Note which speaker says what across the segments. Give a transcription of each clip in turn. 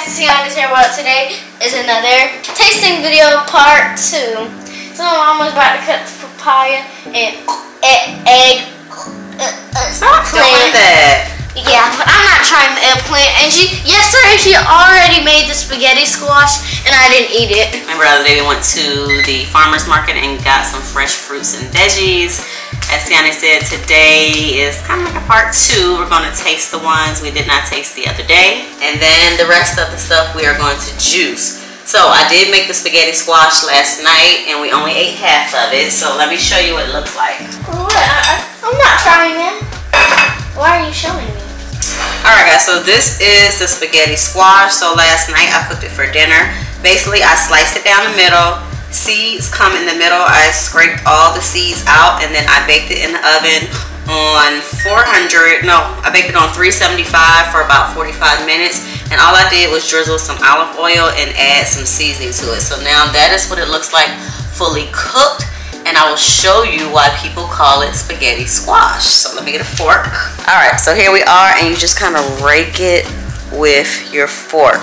Speaker 1: guys, it's Young here. Well, today is another tasting video part 2. So Mom was about to cut the papaya and egg.
Speaker 2: Stop doing that.
Speaker 1: Yeah, but I'm not trying the eggplant. And yesterday she already made the spaghetti squash and I didn't eat it.
Speaker 2: Remember the other day we went to the farmer's market and got some fresh fruits and veggies. As Tiana said, today is kind of like a part 2. We're going to taste the ones we did not taste the other day. And then the rest of the stuff we are going to juice. So I did make the spaghetti squash last night and we only ate half of it. So let me show you what it looks like.
Speaker 1: I'm not trying it. Why are you showing me?
Speaker 2: Alright guys, so this is the spaghetti squash. So last night I cooked it for dinner. Basically I sliced it down the middle. Seeds come in the middle. I scraped all the seeds out and then I baked it in the oven on I baked it on 375 for about 45 minutes. And all I did was drizzle some olive oil and add some seasoning to it. So now that is what it looks like fully cooked. And I will show you why people call it spaghetti squash. So let me get a fork. Alright, so here we are and you just kind of rake it with your fork.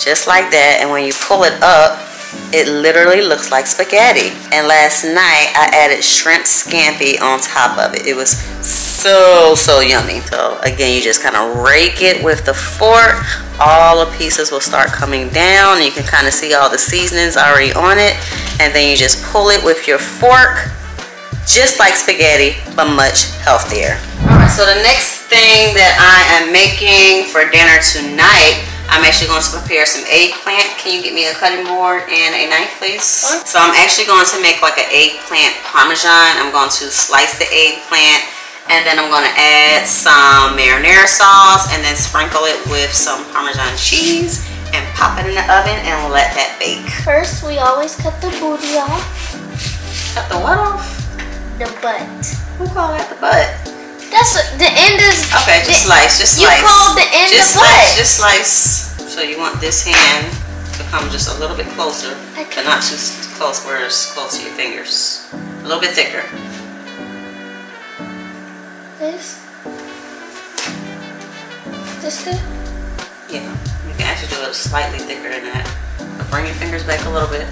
Speaker 2: Just like that. And when you pull it up, it literally looks like spaghetti. And last night I added shrimp scampi on top of it. It was so yummy. So again, you just kind of rake it with the fork. All the pieces will start coming down and you can kind of see all the seasonings already on it. And then you just pull it with your fork, just like spaghetti, but much healthier. Alright, so the next thing that I am making for dinner tonight, I'm actually going to prepare some eggplant. Can you get me a cutting board and a knife, please? So I'm actually going to make like an eggplant parmesan. I'm going to slice the eggplant and then I'm going to add some marinara sauce and then sprinkle it with some Parmesan cheese and pop it in the oven and let that bake.
Speaker 1: First, we always cut the booty off.
Speaker 2: Cut the what off?
Speaker 1: The butt.
Speaker 2: Who call that the butt?
Speaker 1: That's the end is.
Speaker 2: Okay, just slice, just slice.
Speaker 1: You called the end
Speaker 2: just
Speaker 1: the butt.
Speaker 2: Just slice. So you want this hand to come just a little bit closer, but not too close where it's close to your fingers. A little bit thicker.
Speaker 1: This good?
Speaker 2: Yeah, you can actually do it slightly thicker than that. But bring your fingers back a little bit.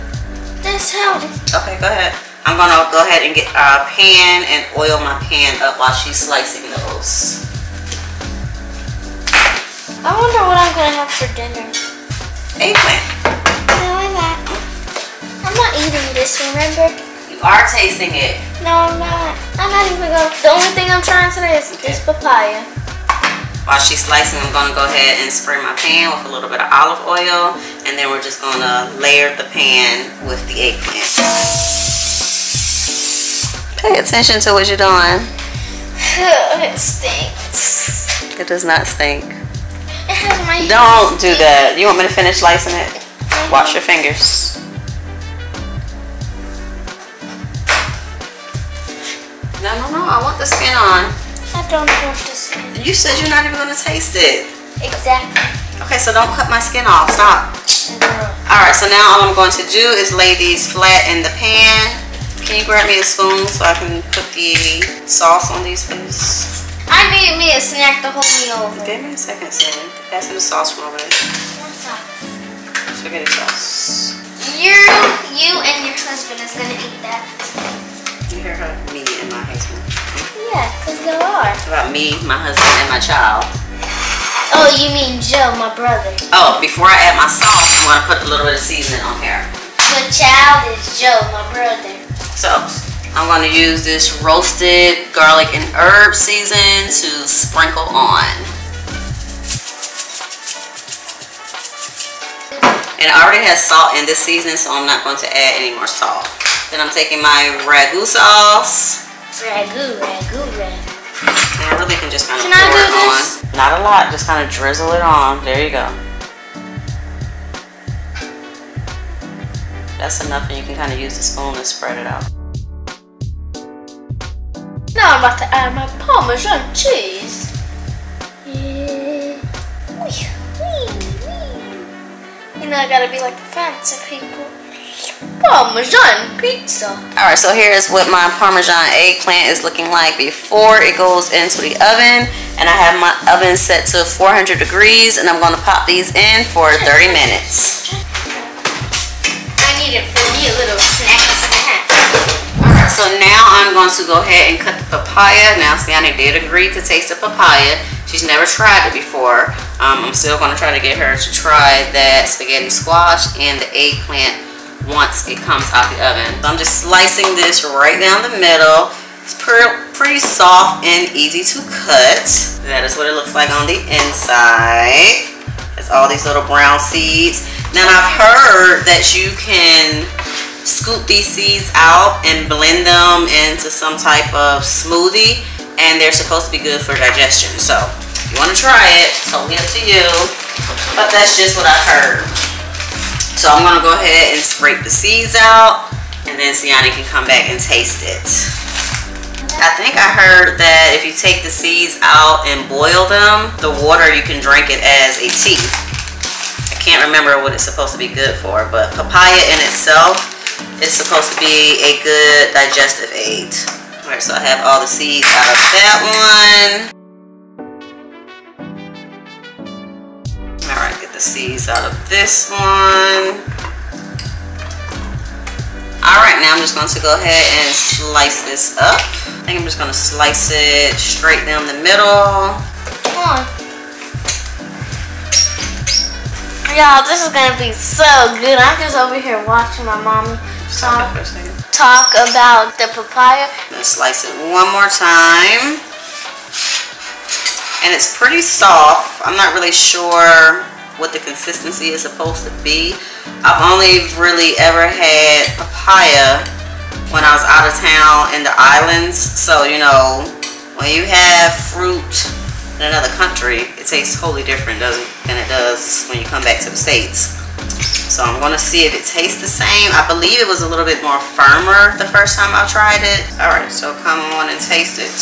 Speaker 1: This how?
Speaker 2: Okay, go ahead. I'm gonna go ahead and get a pan and oil my pan up while she's slicing those.
Speaker 1: I wonder what I'm gonna have for dinner.
Speaker 2: Eggplant.
Speaker 1: No, I'm not. I'm not eating this, remember?
Speaker 2: You are tasting it.
Speaker 1: No, I'm not. I'm not even gonna. The only thing I'm trying today is this papaya.
Speaker 2: While she's slicing, I'm gonna go ahead and spray my pan with a little bit of olive oil, and then we're just gonna layer the pan with the eggplant. Pay attention to what you're doing.
Speaker 1: It stinks.
Speaker 2: It does not stink.
Speaker 1: It has my.
Speaker 2: Don't do that. You want me to finish slicing it? Wash your fingers. No, I want the skin on.
Speaker 1: I don't want the skin.
Speaker 2: You said you're not even going to taste it.
Speaker 1: Exactly.
Speaker 2: Okay, so don't cut my skin off. Stop. Alright, so now all I'm going to do is lay these flat in the pan. Can you grab me a spoon so I can put the sauce on these, please?
Speaker 1: I need me a snack to hold me over.
Speaker 2: Give me a second, Sam. Pass me the sauce from over there.
Speaker 1: What sauce?
Speaker 2: Spaghetti sauce.
Speaker 1: You and your husband is going to eat that.
Speaker 2: You hear her? Me and my husband.
Speaker 1: Yeah, because you are.
Speaker 2: About me, my husband, and my child.
Speaker 1: Oh, you mean Joe, my brother.
Speaker 2: Oh, before I add my sauce, I'm going to put a little bit of seasoning on here.
Speaker 1: The child is Joe, my brother.
Speaker 2: So, I'm going to use this roasted garlic and herb season to sprinkle on. And it already has salt in this seasoning, so I'm not going to add any more salt. Then I'm taking my ragu sauce.
Speaker 1: Ragu.
Speaker 2: And I really can just kind of
Speaker 1: Can I
Speaker 2: pour
Speaker 1: do
Speaker 2: it on.
Speaker 1: this?
Speaker 2: Not a lot, just kind of drizzle it on. There you go. That's enough, and you can kind of use the spoon to spread it out.
Speaker 1: Now I'm about to add my Parmesan cheese. Yeah. You know, I gotta be like the fancy people. Parmesan pizza.
Speaker 2: Alright, so here's what my Parmesan eggplant is looking like before it goes into the oven. And I have my oven set to 400 degrees, and I'm going to pop these in for 30 minutes.
Speaker 1: I need it for me, a little snack.
Speaker 2: Alright, so now I'm going to go ahead and cut the papaya. Now, Sienna did agree to taste the papaya. She's never tried it before. I'm still going to try to get her to try that spaghetti squash and the eggplant once it comes out the oven. So I'm just slicing this right down the middle. It's pretty soft and easy to cut. That is what it looks like on the inside. It's all these little brown seeds. Now, I've heard that you can scoop these seeds out and blend them into some type of smoothie, and they're supposed to be good for digestion. So if you want to try it, totally up to you, but that's just what I've heard. So I'm going to go ahead and scrape the seeds out, and then Sienna can come back and taste it. I think I heard that if you take the seeds out and boil them, the water, you can drink it as a tea. I can't remember what it's supposed to be good for, but papaya in itself is supposed to be a good digestive aid. Alright, so I have all the seeds out of that one. Alright, get the seeds out of this one. Alright, now I'm just going to go ahead and slice this up. I think I'm just going to slice it straight down the middle.
Speaker 1: Come on. Y'all, this is going to be so good. I'm just over here watching my mommy talk about the papaya.
Speaker 2: Let's slice it one more time. And it's pretty soft. I'm not really sure what the consistency is supposed to be. I've only really ever had papaya when I was out of town in the islands. So, you know, when you have fruit in another country, it tastes totally different than it does when you come back to the States. So I'm going to see if it tastes the same. I believe it was a little bit more firmer the first time I tried it. Alright, so come on and taste it.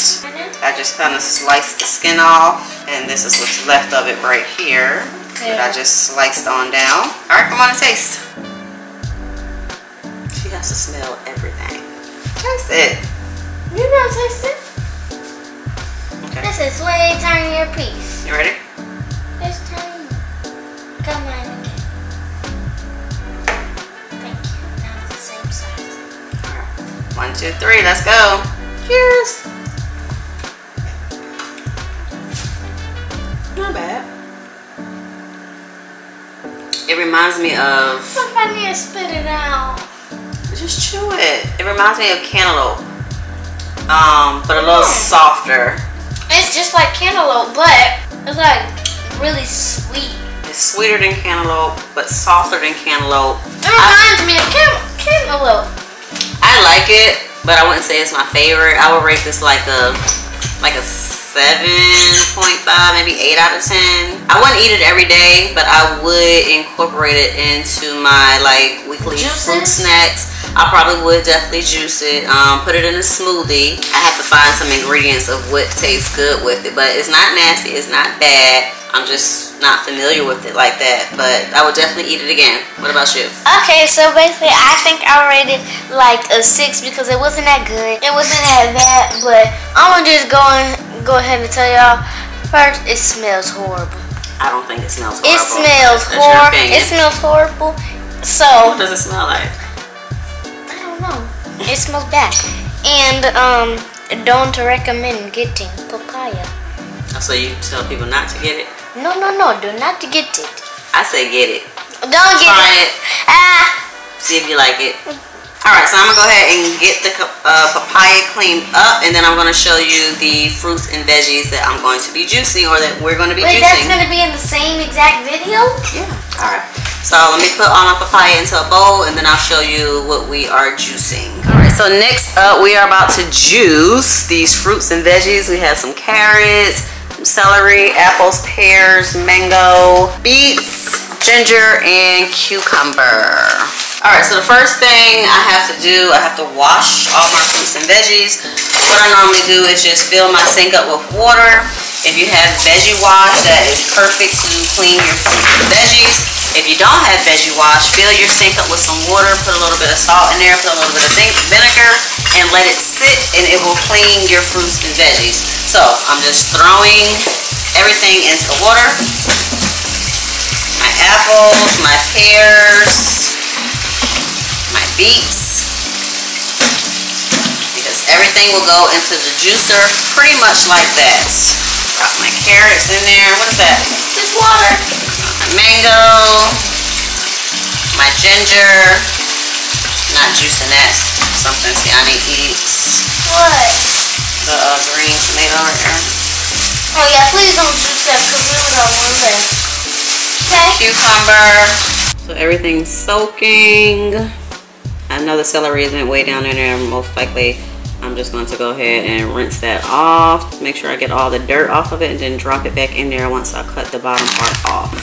Speaker 2: I just kind of sliced the skin off, and this is what's left of it right here that I just sliced on down. Alright, come on and taste. She has to smell everything. Taste it.
Speaker 1: You gonna taste it?
Speaker 2: Okay.
Speaker 1: This is way tinier piece.
Speaker 2: You ready?
Speaker 1: It's tiny. Come on. Thank you. Now it's the same size.
Speaker 2: Alright. 1, 2, 3. Let's go. Cheers. Not bad. It reminds me of...
Speaker 1: What if I need to spit it out?
Speaker 2: Just chew it. It reminds me of cantaloupe. But a little softer.
Speaker 1: It's just like cantaloupe, but it's like really sweet.
Speaker 2: It's sweeter than cantaloupe, but softer than cantaloupe.
Speaker 1: It reminds me of cantaloupe.
Speaker 2: I like it, but I wouldn't say it's my favorite. I would rate this like a 7.5, maybe 8 out of 10. I wouldn't eat it every day, but I would incorporate it into my like weekly fruit snacks. I probably would definitely juice it, put it in a smoothie. I have to find some ingredients of what tastes good with it, but it's not nasty, it's not bad. I'm just not familiar with it like that, but I would definitely eat it again. What about you?
Speaker 1: Okay, so basically I think I rated like a 6 because it wasn't that good. It wasn't that bad, but I'm gonna just go ahead and tell y'all first, it smells horrible.
Speaker 2: I don't think it smells horrible.
Speaker 1: It smells horrible. It smells horrible. So
Speaker 2: what does it smell like?
Speaker 1: I don't know. It smells bad. And don't recommend getting papaya.
Speaker 2: So you tell people not to get it?
Speaker 1: No, do not to get it.
Speaker 2: I say get it.
Speaker 1: Don't get it.
Speaker 2: See if you like it. Alright, so I'm going to go ahead and get the papaya cleaned up, and then I'm going to show you the fruits and veggies that I'm going to be juicing, or that we're going to be juicing.
Speaker 1: Wait, that's going to be in the same exact video?
Speaker 2: Yeah. Alright. So let me put all my papaya into a bowl, and then I'll show you what we are juicing. Alright, so next up we are about to juice these fruits and veggies. We have some carrots, celery, apples, pears, mango, beets, ginger, and cucumber. Alright, so the first thing I have to do, I have to wash all my fruits and veggies. What I normally do is just fill my sink up with water. If you have veggie wash, that is perfect to clean your fruits and veggies. If you don't have veggie wash, fill your sink up with some water, put a little bit of salt in there, put a little bit of vinegar, and let it sit, and it will clean your fruits and veggies. So I'm just throwing everything into the water. My apples, my pears, my beets, because everything will go into the juicer pretty much like that. Drop my carrots in there. What is that?
Speaker 1: Just water.
Speaker 2: My mango, my ginger. Not juicing that. Something Siani eats.
Speaker 1: What?
Speaker 2: The green tomato right there.
Speaker 1: Oh yeah, please don't juice that because we only got one left. Okay.
Speaker 2: Cucumber. So everything's soaking. I know the celery isn't way down in there. Most likely I'm just going to go ahead and rinse that off. Make sure I get all the dirt off of it and then drop it back in there once I cut the bottom part off.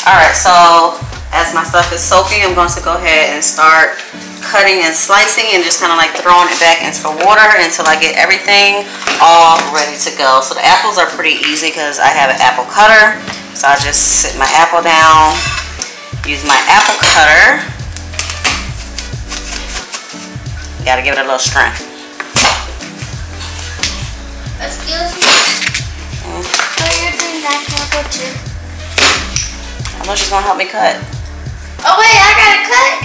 Speaker 2: Alright, so as my stuff is soaking, I'm going to go ahead and start cutting and slicing and just kind of like throwing it back into the water until I get everything all ready to go. So the apples are pretty easy because I have an apple cutter. So I just sit my apple down, use my apple cutter. You gotta give it a little strength.
Speaker 1: Excuse me? While you're doing that, can I put you?
Speaker 2: I know she's gonna help me cut.
Speaker 1: Oh wait, I gotta cut?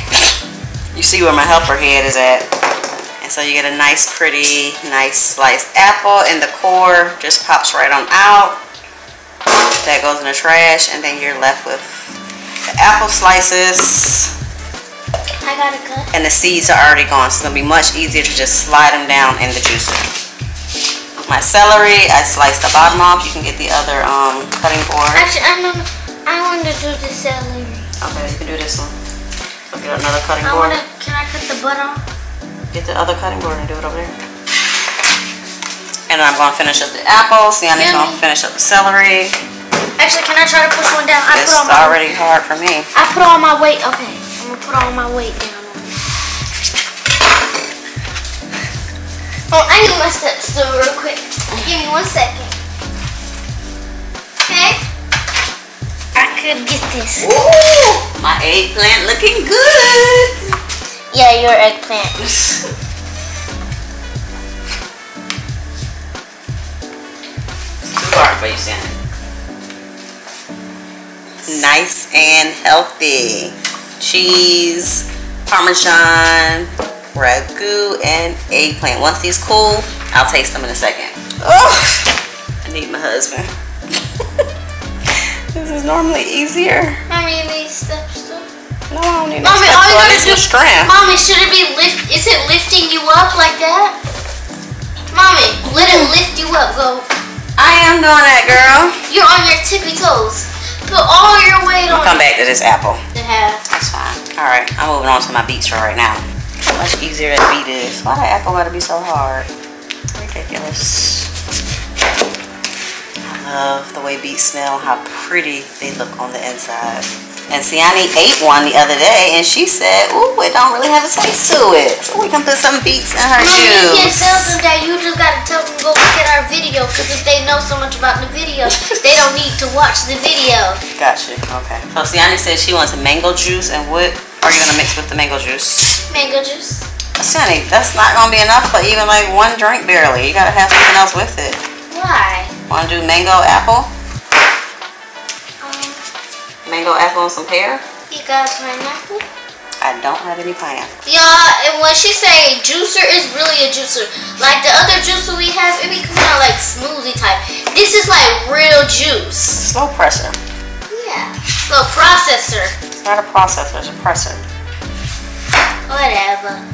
Speaker 2: You see where my helper head is at. And so you get a nice, pretty, nice sliced apple, and the core just pops right on out. That goes in the trash, and then you're left with the apple slices.
Speaker 1: I gotta cut.
Speaker 2: And the seeds are already gone, so it's gonna be much easier to just slide them down in the juicer. My celery, I sliced the bottom off. You can get the other cutting board.
Speaker 1: Actually, I want to do the celery.
Speaker 2: Okay, you can do this one. So get another cutting board.
Speaker 1: Can I cut the butt off?
Speaker 2: Get the other cutting board and do it over there. And I'm going to finish up the apples. Siani's going to finish up the celery.
Speaker 1: Actually, can I try to push one down?
Speaker 2: It's already hard for me.
Speaker 1: I put all my weight. Okay, I'm going to put all my weight down on it. Oh, I need my steps still real quick. Give me 1 second. Okay? I could get this.
Speaker 2: Ooh, my eggplant looking good.
Speaker 1: Yeah, your eggplant.
Speaker 2: It's too hard for you, Siani. Nice and healthy. Cheese, Parmesan, ragu, and eggplant. Once these cool, I'll taste them in a second. Oh, I need my husband. This is normally easier.
Speaker 1: Mommy, you need steps too?
Speaker 2: No, I don't need no
Speaker 1: Mommy,
Speaker 2: steps.
Speaker 1: all you gotta
Speaker 2: This
Speaker 1: do,
Speaker 2: is strength.
Speaker 1: Mommy, should it be is it lifting you up like that? Mommy, let it lift you up, go.
Speaker 2: I am doing that, girl.
Speaker 1: You're on your tippy toes. Put all your weight on.
Speaker 2: I'll come back to this apple.
Speaker 1: Yeah.
Speaker 2: That's fine. Alright, I'm moving on to my beets for right now. How much easier that beet is. Why the apple gotta be so hard? Ridiculous. I love the way beets smell, how pretty they look on the inside. And Siani ate one the other day and she said, ooh, it don't really have a taste to it. So we can put some beets in her
Speaker 1: Mommy, you can't
Speaker 2: juice.
Speaker 1: tell them that. You just gotta tell them go look at our video. Because if they know so much about the video, they don't need to watch the video.
Speaker 2: Gotcha, okay. So Siani said she wants a mango juice, and what are you gonna mix with the mango juice?
Speaker 1: Mango juice.
Speaker 2: Siani, that's not gonna be enough for even like one drink barely. You gotta have something else with it.
Speaker 1: Why?
Speaker 2: Wanna do mango apple? Mango apple and some pear?
Speaker 1: You got pineapple?
Speaker 2: I don't have any pineapple.
Speaker 1: Yeah, and when she say juicer, it's really a juicer. Like the other juicer we have, it be kind of like smoothie type. This is like real juice.
Speaker 2: Slow presser.
Speaker 1: Yeah. So processor.
Speaker 2: It's not a processor, it's a presser.
Speaker 1: Whatever.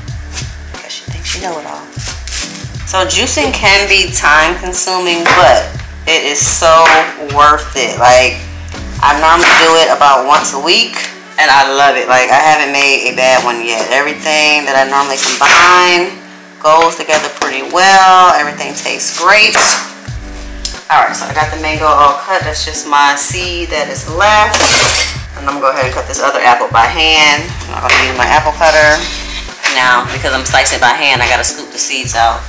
Speaker 2: Because she thinks she know it all. So juicing can be time consuming, but it is so worth it. Like, I normally do it about once a week, and I love it. Like, I haven't made a bad one yet. Everything that I normally combine goes together pretty well. Everything tastes great. Alright, so I got the mango all cut. That's just my seed that is left. And I'm going to go ahead and cut this other apple by hand. I'm not going to use my apple cutter. Now, because I'm slicing it by hand, I got to scoop the seeds out.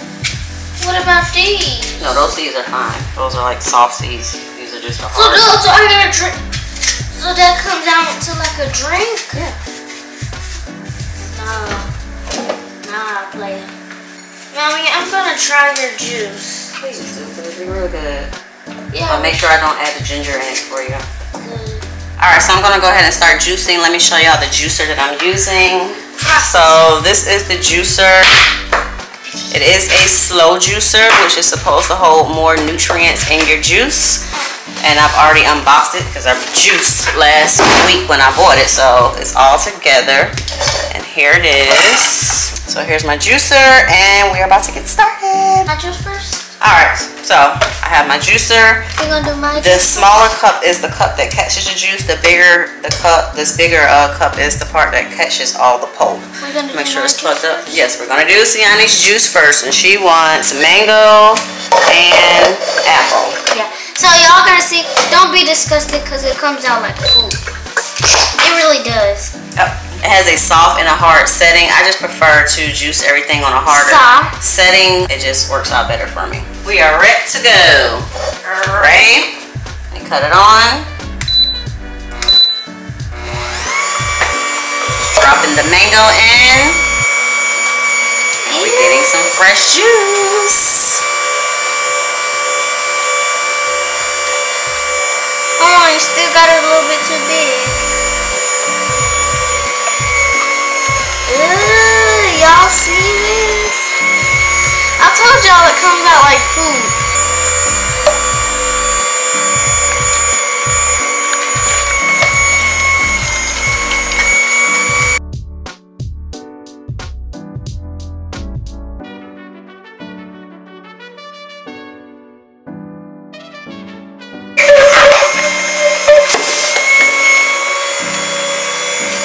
Speaker 1: What about these?
Speaker 2: No, those seeds are fine. Those are like soft seeds. These are just the hard.
Speaker 1: So are you gonna drink? So that comes down to like like a drink?
Speaker 2: Yeah.
Speaker 1: Nah, player. Mommy, I'm gonna try your juice.
Speaker 2: Please do, because it'll be real good.
Speaker 1: Yeah.
Speaker 2: I'll make sure I don't add the ginger in it for you.
Speaker 1: Good.
Speaker 2: Alright, so I'm gonna go ahead and start juicing. Let me show y'all the juicer that I'm using. So this is the juicer. It is a slow juicer, which is supposed to hold more nutrients in your juice. And I've already unboxed it because I juiced last week when I bought it. So it's all together. And here it is. So here's my juicer and we're about to get started.
Speaker 1: I juice first?
Speaker 2: Alright, so I have my juicer.
Speaker 1: You're gonna do my
Speaker 2: The smaller cup is the cup that catches the juice. This bigger cup is the part that catches all the pulp.
Speaker 1: We're gonna
Speaker 2: Make
Speaker 1: do
Speaker 2: sure
Speaker 1: my
Speaker 2: it's plugged
Speaker 1: juice
Speaker 2: up.
Speaker 1: first?
Speaker 2: Yes, we're gonna do Siani's juice first, and she wants mango and apple.
Speaker 1: Yeah. So y'all gonna see, don't be disgusted because it comes out like food. It really does.
Speaker 2: Yep. It has a soft and a hard setting. I just prefer to juice everything on a harder
Speaker 1: Soft
Speaker 2: setting. It just works out better for me. We are ready to go. Ready? And cut it on. Dropping the mango in. And we're getting some fresh juice.
Speaker 1: Oh, you still got it a little bit too big. Y'all see this? I told y'all it comes out like food.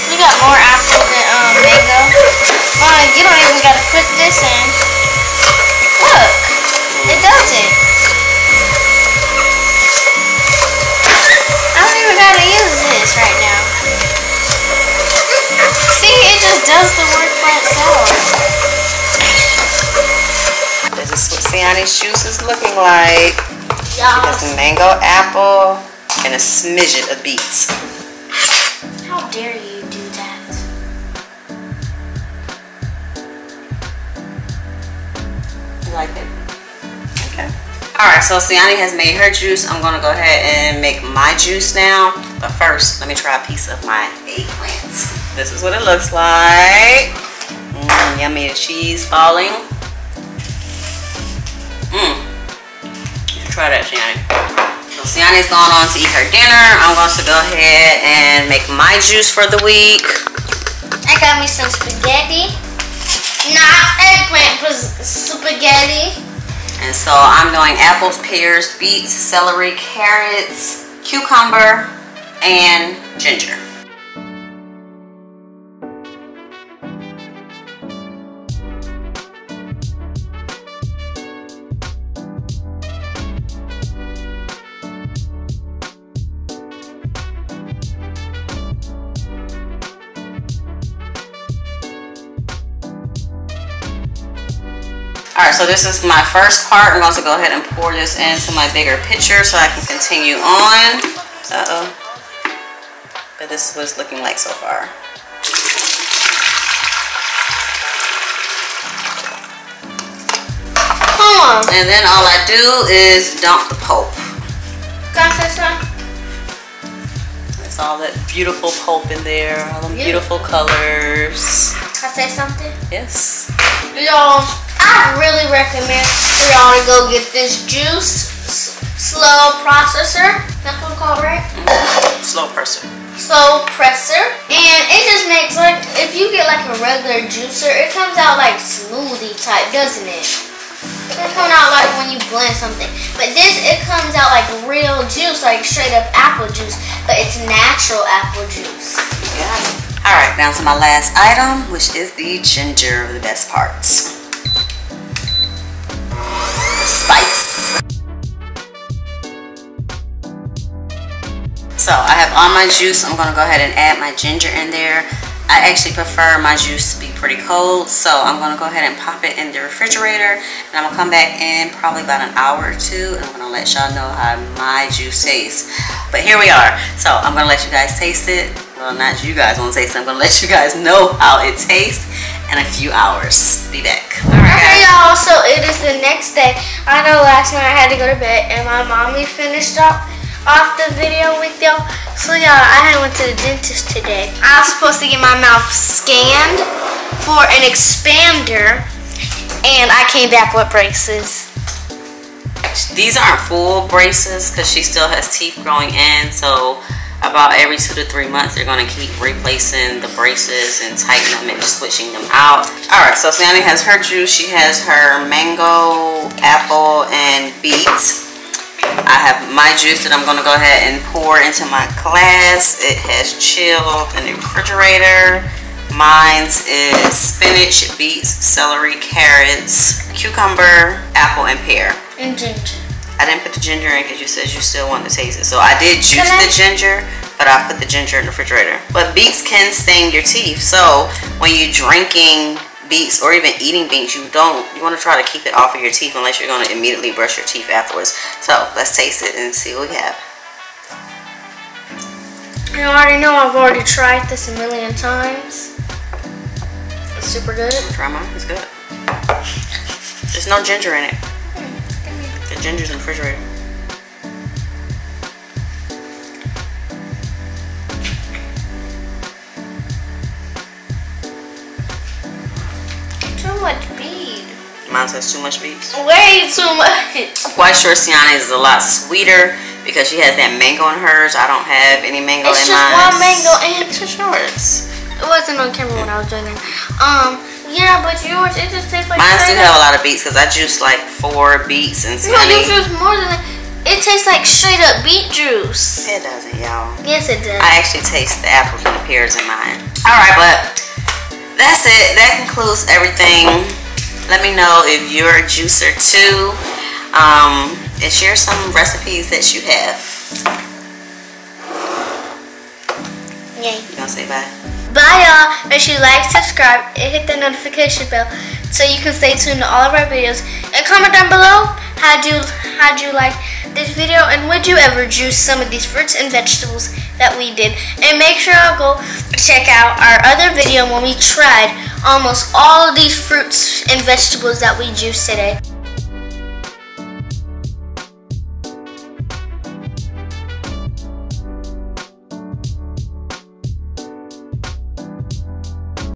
Speaker 1: We got more apples than mango. You don't even gotta put this in. Look, it doesn't. I don't even gotta use this right now. See, it just does the work by itself.
Speaker 2: This is what Siani's juice is looking like. She
Speaker 1: Y'all,
Speaker 2: has some mango, apple, and a smidget of beets.
Speaker 1: how dare you do that?
Speaker 2: You like it? Okay. Alright, so Siani has made her juice. I'm gonna go ahead and make my juice now. But first, let me try a piece of my eggplant. This is what it looks like. Yummy cheese falling. You should try that, Siani. So Siani's going on to eat her dinner. I'm going to go ahead and make my juice for the week.
Speaker 1: I got me some spaghetti. Not eggplant, but spaghetti.
Speaker 2: And so I'm doing apples, pears, beets, celery, carrots, cucumber, and ginger. Alright, so this is my first part. I'm going to go ahead and pour this into my bigger pitcher so I can continue on. But this is what it's looking like so far. And then all I do is dump the pulp.
Speaker 1: Can I say something?
Speaker 2: It's all that beautiful pulp in there, all them beautiful colors.
Speaker 1: Can I say something?
Speaker 2: Yes.
Speaker 1: Y'all, I really recommend for y'all to go get this juice slow processor. That's what it's called, right?
Speaker 2: Slow presser.
Speaker 1: Slow presser. And it just makes, like, if you get like a regular juicer, it comes out like smoothie type, doesn't it? It comes out like when you blend something. But this, it comes out like real juice, like straight up apple juice. But it's natural apple juice.
Speaker 2: Yeah. Alright, now to my last item, which is the ginger, the best parts. The spice. So I have all my juice. I'm going to go ahead and add my ginger in there. I actually prefer my juice to be pretty cold, so I'm gonna go ahead and pop it in the refrigerator, and I'm gonna come back in probably about an hour or two, and I'm gonna let y'all know how my juice tastes. But here we are. So I'm gonna let you guys taste it. Well, not you guys want to taste it. I'm gonna let you guys know how it tastes in a few hours. Be back. Alright,
Speaker 1: okay, y'all, so it is the next day. I know last night I had to go to bed, and my mommy finished off the video with y'all. So y'all, I went to the dentist today. I was supposed to get my mouth scanned for an expander, and I came back with braces.
Speaker 2: These aren't full braces because she still has teeth growing in, so about every 2 to 3 months they're going to keep replacing the braces and tightening them and switching them out. Alright, so Siani has her juice. She has her mango, apple, and beet. I have my juice that I'm going to go ahead and pour into my glass. It has chilled in the refrigerator. Mine's is spinach, beets, celery, carrots, cucumber, apple, and pear.
Speaker 1: And ginger.
Speaker 2: I didn't put the ginger in because you said you still want to taste it. So I did juice the ginger, but I put the ginger in the refrigerator. But beets can stain your teeth. So when you're drinking beets or even eating beets, you want to try to keep it off of your teeth unless you're going to immediately brush your teeth afterwards. So let's taste it and see what we have.
Speaker 1: You already know I've already tried this a million times. It's super good.
Speaker 2: Try mine. It's good. There's no ginger in it. The ginger's in the refrigerator.
Speaker 1: Too much beet.
Speaker 2: Mine says too much beets.
Speaker 1: Way too much.
Speaker 2: I'm quite sure Siana's is a lot sweeter because she has that mango in hers. I don't have any mango in mine.
Speaker 1: It's just one mango and
Speaker 2: it's just yours.
Speaker 1: It wasn't on camera when I was doing it. Yeah, but yours, it just tastes like
Speaker 2: mine still have a lot of beets because I juiced like 4 beets and
Speaker 1: no, you juice more than that. It tastes like straight up beet juice.
Speaker 2: It doesn't, y'all.
Speaker 1: Yes, it does.
Speaker 2: I actually taste the apples and the pears in mine. Alright, but that's it. That concludes everything. Let me know if you're a juicer too. And share some recipes that you have.
Speaker 1: Yay.
Speaker 2: You gonna say bye?
Speaker 1: Bye y'all. Make sure you like, subscribe, and hit the notification bell so you can stay tuned to all of our videos. And comment down below how'd you like this video, and would you ever juice some of these fruits and vegetables that we did. And make sure I'll go check out our other video when we tried almost all of these fruits and vegetables that we juiced today.